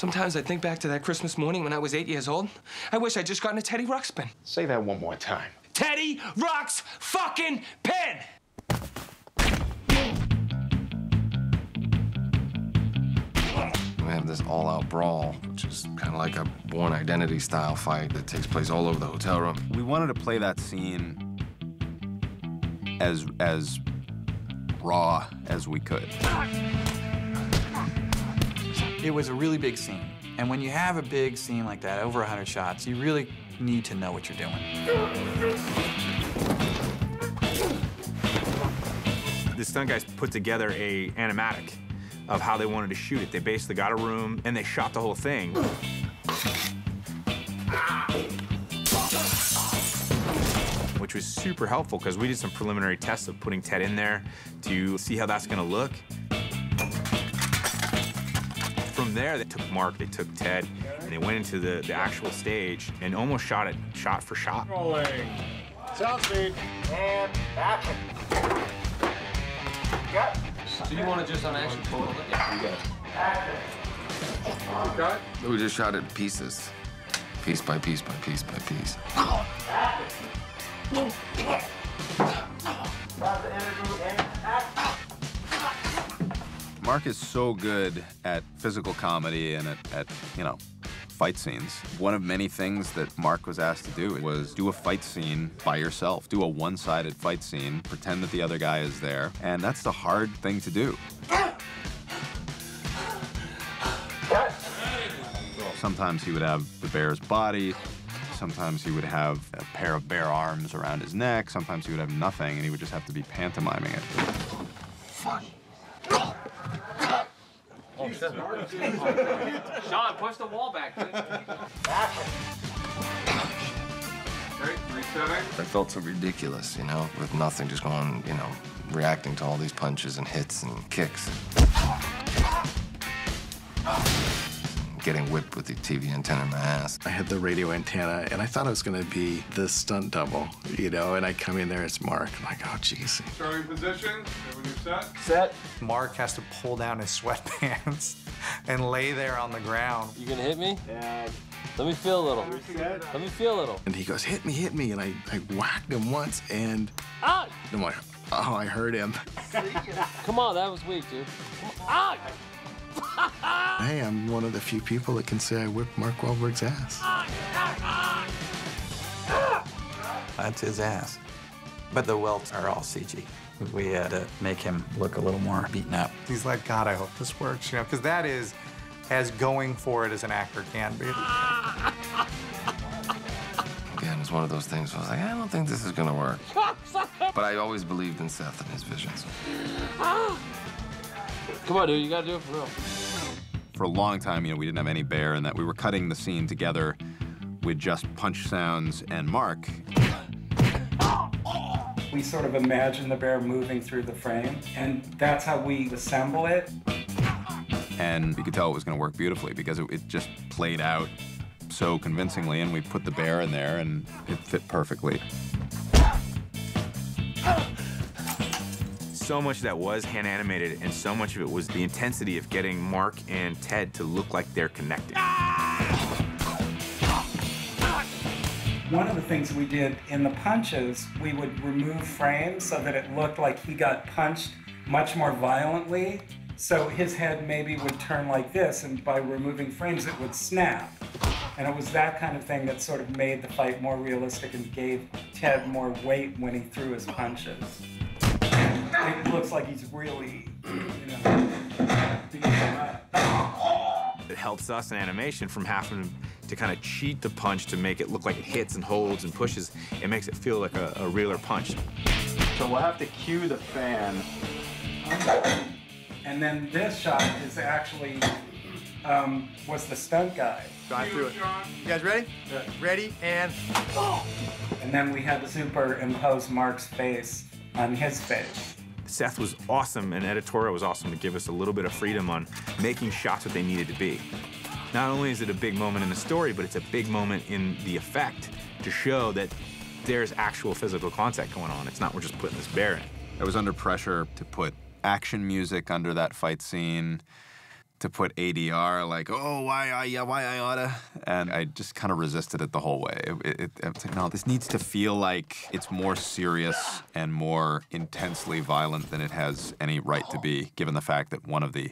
Sometimes I think back to that Christmas morning when I was 8 years old. I wish I'd just gotten a Teddy Ruxpin. Say that one more time. Teddy Ruxx fucking pin! We have this all-out brawl, which is kind of like a Born Identity style fight that takes place all over the hotel room. We wanted to play that scene as raw as we could. It was a really big scene. And when you have a big scene like that, over 100 shots, you really need to know what you're doing. The stunt guys put together a animatic of how they wanted to shoot it. They basically got a room and they shot the whole thing. Which was super helpful because we did some preliminary tests of putting Ted in there to see how that's gonna look. From there, they took Mark, they took Ted, and they went into the actual stage and almost shot it shot for shot. Rolling. Sound speed. And action. Cut. So you want to just on action total it? Yeah, you got it. Action. Cut. We just shot it in pieces. Piece by piece by piece by piece. Mark is so good at physical comedy and at you know, fight scenes. One of many things that Mark was asked to do was do a fight scene by yourself. Do a one-sided fight scene, pretend that the other guy is there, and that's the hard thing to do. Sometimes he would have the bear's body, sometimes he would have a pair of bare arms around his neck, sometimes he would have nothing, and he would just have to be pantomiming it. Fuck. Oh, shit. Sean, push the wall back, dude. Okay, resetting. I felt so ridiculous, you know, with nothing, just going, you know, reacting to all these punches and hits and kicks. Getting whipped with the TV antenna in my ass. I had the radio antenna, and I thought I was going to be the stunt double, you know, and I come in there, it's Mark. I'm like, oh, jeez. Starting position. When you're set. Set. Mark has to pull down his sweatpants and lay there on the ground. You gonna hit me? Yeah. Let me feel a little. Let me feel a little. And he goes, hit me, and I whacked him once, and Ah! I'm like, oh, I hurt him. Come on, that was weak, dude. Come on. Ah! Hey, I'm one of the few people that can say I whipped Mark Wahlberg's ass. That's his ass. But the welts are all CG. We had to make him look a little more beaten up. He's like, God, I hope this works, you know, because that is as going for it as an actor can be. Again, it's one of those things where I was like, I don't think this is gonna work. But I always believed in Seth and his visions. Come on, dude, you gotta do it for real. For a long time, you know, we didn't have any bear, and that we were cutting the scene together with just punch sounds and Mark. We sort of imagine the bear moving through the frame, and that's how we assemble it. And you could tell it was going to work beautifully because it just played out so convincingly, and we put the bear in there, and it fit perfectly. So much of that was hand animated, and so much of it was the intensity of getting Mark and Ted to look like they're connected. One of the things we did in the punches, we would remove frames so that it looked like he got punched much more violently. So his head maybe would turn like this, and by removing frames, it would snap. And it was that kind of thing that sort of made the fight more realistic and gave Ted more weight when he threw his punches. It looks like he's really, you know, beating him up. It helps us in animation from having to kind of cheat the punch to make it look like it hits and holds and pushes. It makes it feel like a realer punch. So we'll have to cue the fan. And then this shot is actually, was the stunt guy. Gone through it. You guys ready? Good. Ready, and... And then we had to superimpose Mark's face on his face. Seth was awesome, and editorial was awesome to give us a little bit of freedom on making shots what they needed to be. Not only is it a big moment in the story, but it's a big moment in the effect to show that there's actual physical contact going on. It's not we're just putting this bear in. I was under pressure to put action music under that fight scene, to put ADR, like, oh, why I oughta, and I just kind of resisted it the whole way. It's like, no, this needs to feel like it's more serious and more intensely violent than it has any right to be, given the fact that one of the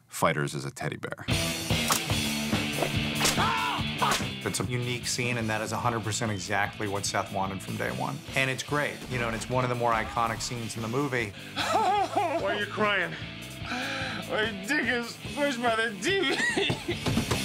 fighters is a teddy bear. It's a unique scene, and that is 100% exactly what Seth wanted from day one. And it's great, you know, and it's one of the more iconic scenes in the movie. Why are you crying? My dick is pushed by the TV.